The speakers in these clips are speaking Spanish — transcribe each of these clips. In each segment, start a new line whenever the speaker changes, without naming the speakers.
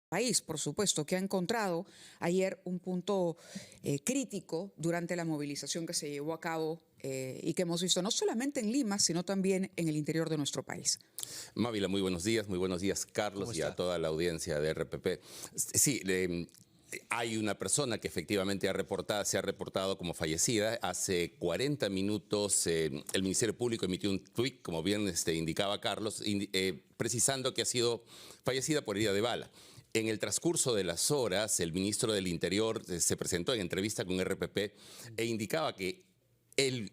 país, por supuesto, que ha encontrado ayer un punto crítico durante la movilización que se llevó a cabo y que hemos visto no solamente en Lima, sino también en el interior de nuestro país.
Mávila, muy buenos días Carlos y a toda la audiencia de RPP. Sí, hay una persona que efectivamente se ha reportado como fallecida. Hace 40 minutos el Ministerio Público emitió un tuit, como bien indicaba Carlos, precisando que ha sido fallecida por herida de bala. En el transcurso de las horas, el ministro del Interior se presentó en entrevista con RPP e indicaba que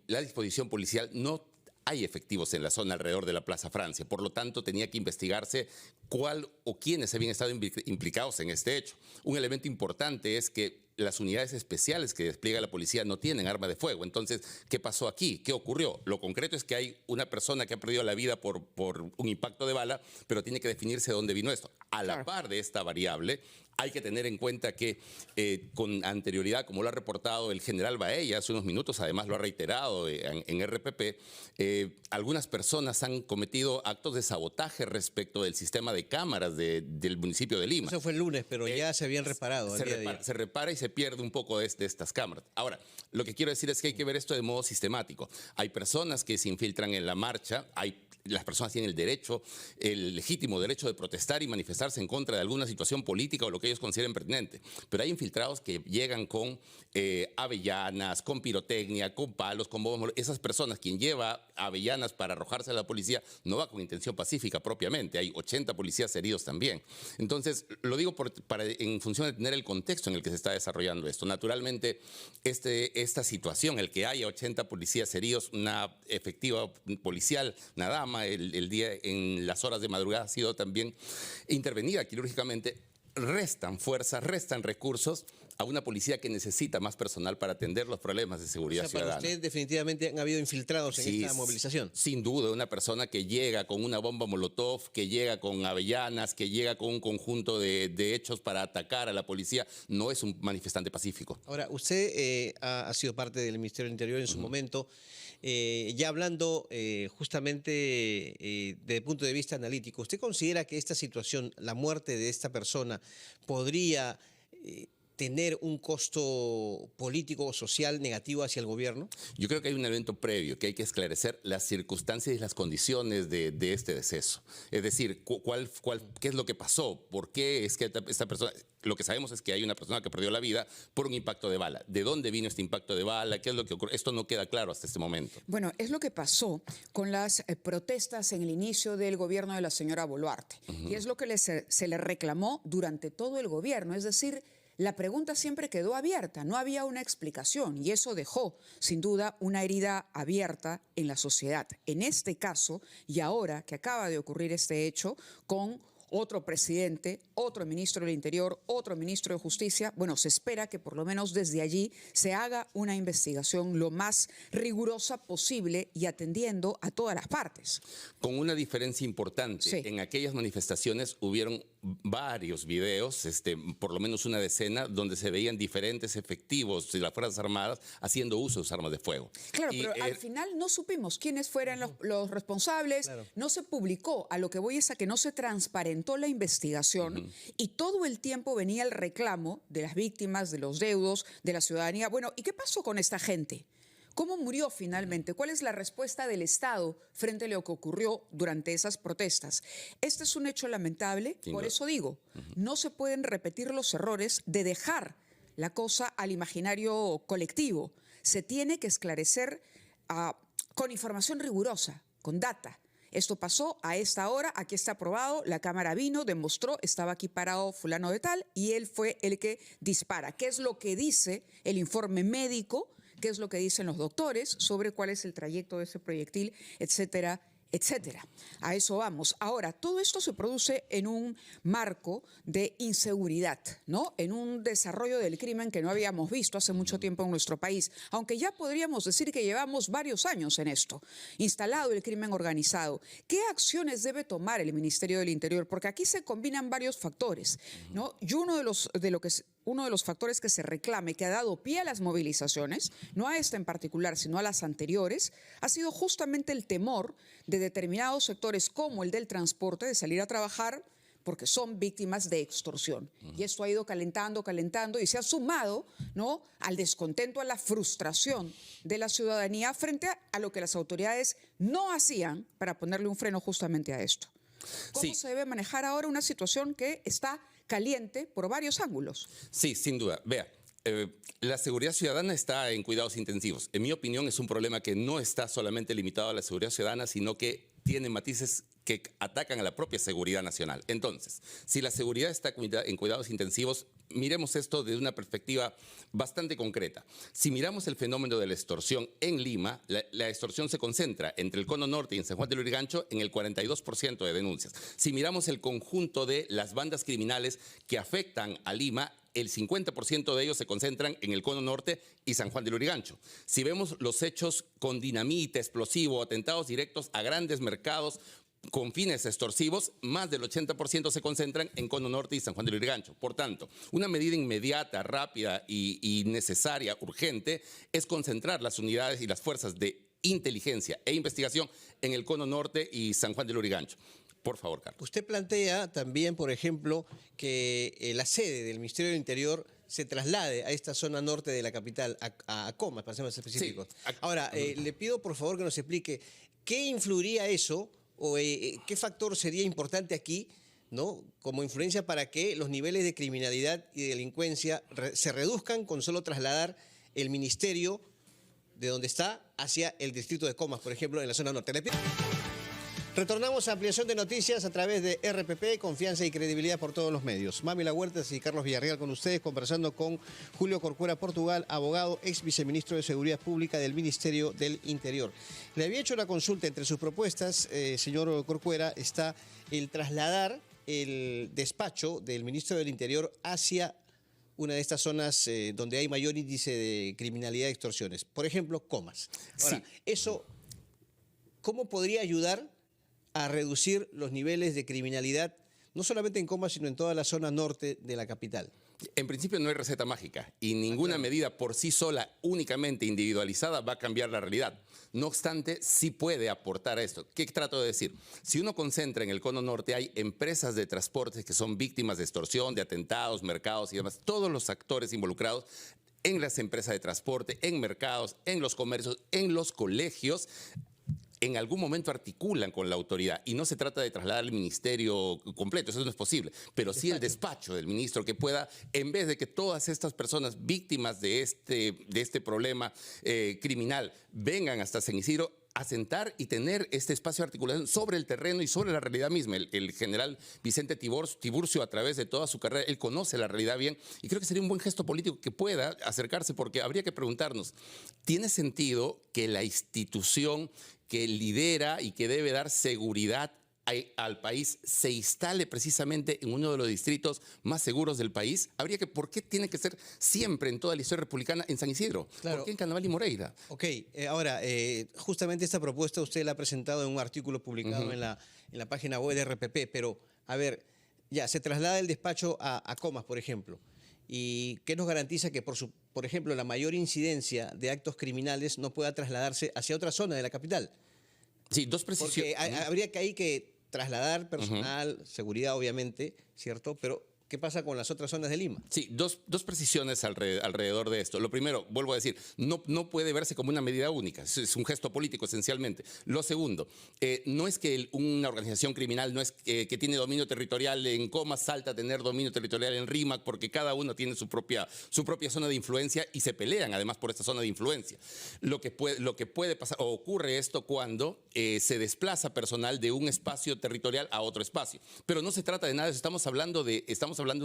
la disposición policial no hay efectivos en la zona alrededor de la Plaza Francia. Por lo tanto, tenía que investigarse cuál o quiénes habían estado implicados en este hecho. Un elemento importante es que las unidades especiales que despliega la policía no tienen arma de fuego. Entonces, ¿qué pasó aquí? ¿Qué ocurrió? Lo concreto es que hay una persona que ha perdido la vida por un impacto de bala, pero tiene que definirse de dónde vino esto. A la par de esta variable, hay que tener en cuenta que con anterioridad, como lo ha reportado el general Baella hace unos minutos, además lo ha reiterado en RPP, algunas personas han cometido actos de sabotaje respecto del sistema de cámaras del municipio de Lima.
Eso fue el lunes, pero ya se habían reparado.
Se repara y se pierde un poco de estas cámaras. Ahora, lo que quiero decir es que hay que ver esto de modo sistemático. Hay personas que se infiltran en la marcha, las personas tienen el derecho, el legítimo derecho de protestar y manifestarse en contra de alguna situación política o lo que ellos consideren pertinente. Pero hay infiltrados que llegan con avellanas, con pirotecnia, con palos, con bombas. Esas personas, quien lleva avellanas para arrojarse a la policía, no va con intención pacífica propiamente. Hay 80 policías heridos también. Entonces, lo digo en función de tener el contexto en el que se está desarrollando esto. Naturalmente, esta situación, el que haya 80 policías heridos, una efectiva policial, una dama, el día en las horas de madrugada ha sido también intervenida quirúrgicamente, restan fuerzas, restan recursos a una policía que necesita más personal para atender los problemas de seguridad ciudadana.
Para usted definitivamente han habido infiltrados en esta movilización.
Sin duda, una persona que llega con una bomba molotov, que llega con avellanas, que llega con un conjunto de hechos para atacar a la policía, no es un manifestante pacífico.
Ahora, usted ha sido parte del Ministerio del Interior en su momento. Ya hablando justamente desde el punto de vista analítico, ¿usted considera que esta situación, la muerte de esta persona, podría tener un costo político o social negativo hacia el gobierno?
Yo creo que hay un evento previo, que hay que esclarecer las circunstancias y las condiciones de este deceso. Es decir, ¿qué es lo que pasó? ¿Por qué es que esta persona... Lo que sabemos es que hay una persona que perdió la vida por un impacto de bala. ¿De dónde vino este impacto de bala? ¿Qué es lo que ocurrió? Esto no queda claro hasta este momento.
Bueno, es lo que pasó con las protestas en el inicio del gobierno de la señora Boluarte. Y es lo que se le reclamó durante todo el gobierno. Es decir, la pregunta siempre quedó abierta, no había una explicación y eso dejó, sin duda, una herida abierta en la sociedad. En este caso, y ahora que acaba de ocurrir este hecho con otro presidente, otro ministro del Interior, otro ministro de Justicia, bueno, se espera que por lo menos desde allí se haga una investigación lo más rigurosa posible y atendiendo a todas las partes.
Con una diferencia importante, sí. En aquellas manifestaciones hubieron varios videos, por lo menos una decena, donde se veían diferentes efectivos de las Fuerzas Armadas haciendo uso de sus armas de fuego.
Claro, pero al final no supimos quiénes fueran los responsables, claro. No se publicó, a lo que voy es a que no se transparentó la investigación y todo el tiempo venía el reclamo de las víctimas, de los deudos, de la ciudadanía. Bueno, ¿y qué pasó con esta gente? ¿Cómo murió finalmente? ¿Cuál es la respuesta del Estado frente a lo que ocurrió durante esas protestas? Este es un hecho lamentable, por eso digo, no se pueden repetir los errores de dejar la cosa al imaginario colectivo. Se tiene que esclarecer con información rigurosa, con data. Esto pasó a esta hora, aquí está aprobado, la cámara vino, demostró, estaba aquí parado fulano de tal y él fue el que dispara. ¿Qué es lo que dice el informe médico? ¿Qué es lo que dicen los doctores sobre cuál es el trayecto de ese proyectil, etcétera, etcétera? A eso vamos. Ahora, todo esto se produce en un marco de inseguridad, ¿no? En un desarrollo del crimen que no habíamos visto hace mucho tiempo en nuestro país, aunque ya podríamos decir que llevamos varios años en esto, instalado el crimen organizado. ¿Qué acciones debe tomar el Ministerio del Interior? Porque aquí se combinan varios factores, ¿no? Y uno de los factores que se reclame, que ha dado pie a las movilizaciones, no a esta en particular, sino a las anteriores, ha sido justamente el temor de determinados sectores como el del transporte, de salir a trabajar, porque son víctimas de extorsión. Y esto ha ido calentando, calentando y se ha sumado, ¿no?, al descontento, a la frustración de la ciudadanía frente a lo que las autoridades no hacían para ponerle un freno justamente a esto. ¿Cómo se debe manejar ahora una situación que está caliente por varios ángulos?
Sí, sin duda. Vea, la seguridad ciudadana está en cuidados intensivos. En mi opinión, es un problema que no está solamente limitado a la seguridad ciudadana, sino que tiene matices que atacan a la propia seguridad nacional. Entonces, si la seguridad está en cuidados intensivos, miremos esto desde una perspectiva bastante concreta. Si miramos el fenómeno de la extorsión en Lima, la extorsión se concentra entre el Cono Norte y en San Juan de Lurigancho en el 42% de denuncias. Si miramos el conjunto de las bandas criminales que afectan a Lima, el 50% de ellos se concentran en el Cono Norte y San Juan de Lurigancho. Si vemos los hechos con dinamita, explosivo, atentados directos a grandes mercados con fines extorsivos, más del 80% se concentran en Cono Norte y San Juan de Lurigancho. Por tanto, una medida inmediata, rápida y necesaria, urgente, es concentrar las unidades y las fuerzas de inteligencia e investigación en el Cono Norte y San Juan de Lurigancho. Por favor, Carlos.
Usted plantea también, por ejemplo, que la sede del Ministerio del Interior se traslade a esta zona norte de la capital, a Comas, para ser más específicos. Sí. Ahora, le pido por favor que nos explique qué influiría eso o qué factor sería importante aquí, ¿no?, como influencia para que los niveles de criminalidad y de delincuencia se reduzcan con solo trasladar el ministerio de donde está hacia el distrito de Comas, por ejemplo, en la zona norte. Le pido... Retornamos a ampliación de noticias a través de RPP, confianza y credibilidad por todos los medios. Mamila Huertas y Carlos Villarreal con ustedes, conversando con Julio Corcuera Portugal, abogado, ex viceministro de Seguridad Pública del Ministerio del Interior. Le había hecho una consulta. Entre sus propuestas, señor Corcuera, está el trasladar el despacho del ministro del Interior hacia una de estas zonas donde hay mayor índice de criminalidad y extorsiones. Por ejemplo, Comas. Ahora, sí. Eso, ¿cómo podría ayudar a reducir los niveles de criminalidad, no solamente en Comas, sino en toda la zona norte de la capital?
En principio no hay receta mágica y ninguna medida por sí sola, únicamente individualizada, va a cambiar la realidad. No obstante, sí puede aportar a esto. ¿Qué trato de decir? Si uno concentra en el Cono Norte, hay empresas de transporte que son víctimas de extorsión, de atentados, mercados y demás. Todos los actores involucrados en las empresas de transporte, en mercados, en los comercios, en los colegios, en algún momento articulan con la autoridad, y no se trata de trasladar el ministerio completo, eso no es posible, pero sí el despacho del ministro que pueda, en vez de que todas estas personas víctimas de este problema criminal vengan hasta San Isidro, asentar y tener este espacio de articulación sobre el terreno y sobre la realidad misma. El general Vicente Tiburcio, a través de toda su carrera, él conoce la realidad bien, y creo que sería un buen gesto político que pueda acercarse, porque habría que preguntarnos, ¿tiene sentido que la institución que lidera y que debe dar seguridad al país se instale precisamente en uno de los distritos más seguros del país? ¿Por qué tiene que ser siempre en toda la historia republicana en San Isidro? Claro. ¿Por qué en Carnaval y Moreira?
Ok, ahora, justamente esta propuesta usted la ha presentado en un artículo publicado en la página web de RPP, pero, a ver, ya, se traslada el despacho a Comas, por ejemplo, ¿y qué nos garantiza que, por ejemplo, la mayor incidencia de actos criminales no pueda trasladarse hacia otra zona de la capital?
Sí, dos precisiones.
Porque habría que ahí que trasladar personal, seguridad obviamente, ¿cierto? Pero ¿qué pasa con las otras zonas de Lima?
Sí, dos precisiones alrededor de esto. Lo primero, vuelvo a decir, no puede verse como una medida única, es un gesto político esencialmente. Lo segundo, no es que una organización criminal no es que tiene dominio territorial en Comas salta a tener dominio territorial en Rímac, porque cada uno tiene su propia zona de influencia y se pelean además por esta zona de influencia. Lo que puede pasar, o ocurre esto cuando se desplaza personal de un espacio territorial a otro espacio. Pero no se trata de nada, estamos hablando de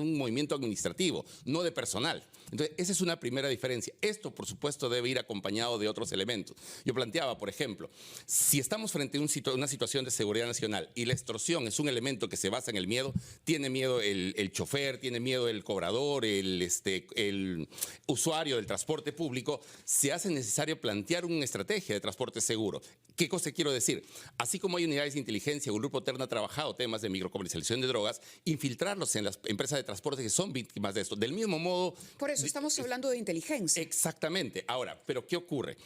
un movimiento administrativo, no de personal. Entonces, esa es una primera diferencia. Esto, por supuesto, debe ir acompañado de otros elementos. Yo planteaba, por ejemplo, si estamos frente a una situación de seguridad nacional y la extorsión es un elemento que se basa en el miedo, tiene miedo el chofer, tiene miedo el cobrador, el usuario del transporte público, se hace necesario plantear una estrategia de transporte seguro. ¿Qué cosa quiero decir? Así como hay unidades de inteligencia, un grupo Terna ha trabajado temas de microcomercialización de drogas, infiltrarlos en las empresas empresas de transporte que son víctimas de esto. Del mismo modo...
Por eso estamos hablando de inteligencia.
Exactamente. Ahora, ¿pero qué ocurre?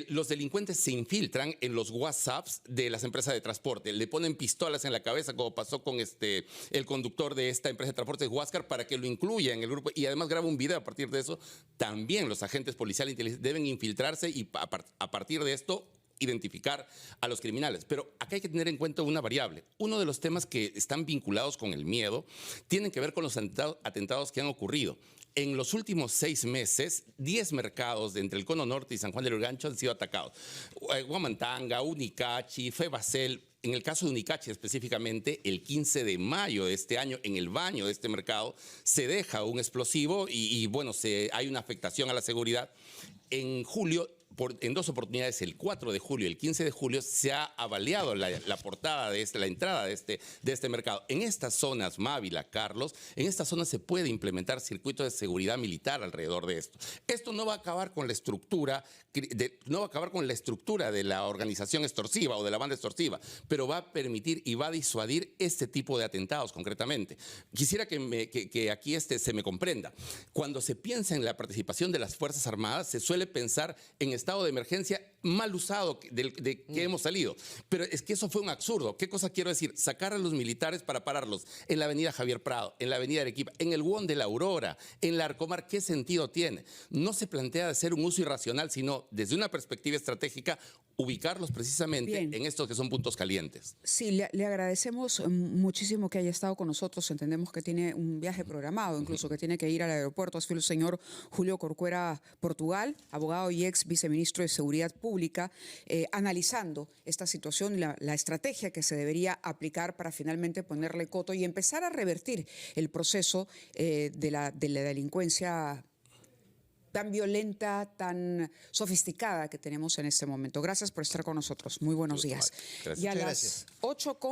Los delincuentes se infiltran en los WhatsApps de las empresas de transporte. Le ponen pistolas en la cabeza, como pasó con el conductor de esta empresa de transporte, Huáscar, para que lo incluya en el grupo y además graba un video a partir de eso. También los agentes policiales deben infiltrarse y a partir de esto identificar a los criminales. Pero acá hay que tener en cuenta una variable. Uno de los temas que están vinculados con el miedo tienen que ver con los atentados que han ocurrido. En los últimos 6 meses, 10 mercados de entre el Cono Norte y San Juan del Urigancho han sido atacados. Huamantanga, Unicachi, Febacel. En el caso de Unicachi específicamente, el 15 de mayo de este año, en el baño de este mercado, se deja un explosivo y bueno, hay una afectación a la seguridad. En julio, en 2 oportunidades, el 4 de julio y el 15 de julio, se ha avaliado la portada de la entrada de este mercado. En estas zonas, Mávila, Carlos, en estas zonas se puede implementar circuitos de seguridad militar alrededor de esto. Esto no va a acabar con la estructura, de la organización extorsiva o de la banda extorsiva, pero va a permitir y va a disuadir este tipo de atentados concretamente. Quisiera que aquí se me comprenda. Cuando se piensa en la participación de las Fuerzas Armadas, se suele pensar en estado de emergencia mal usado de que hemos salido. Pero es que eso fue un absurdo. ¿Qué cosa quiero decir? Sacar a los militares para pararlos en la avenida Javier Prado, en la avenida Arequipa, en el Huón de la Aurora, en la Arcomar, ¿qué sentido tiene? No se plantea de hacer un uso irracional, sino desde una perspectiva estratégica, ubicarlos precisamente en estos que son puntos calientes.
Sí, le agradecemos muchísimo que haya estado con nosotros. Entendemos que tiene un viaje programado, incluso que tiene que ir al aeropuerto. Ha sido el señor Julio Corcuera Portugal, abogado y ex viceministro de Seguridad Pública, analizando esta situación y la estrategia que se debería aplicar para finalmente ponerle coto y empezar a revertir el proceso de la delincuencia tan violenta, tan sofisticada que tenemos en este momento. Gracias por estar con nosotros. Muy buenos días.
Gracias.
Y a las 8:00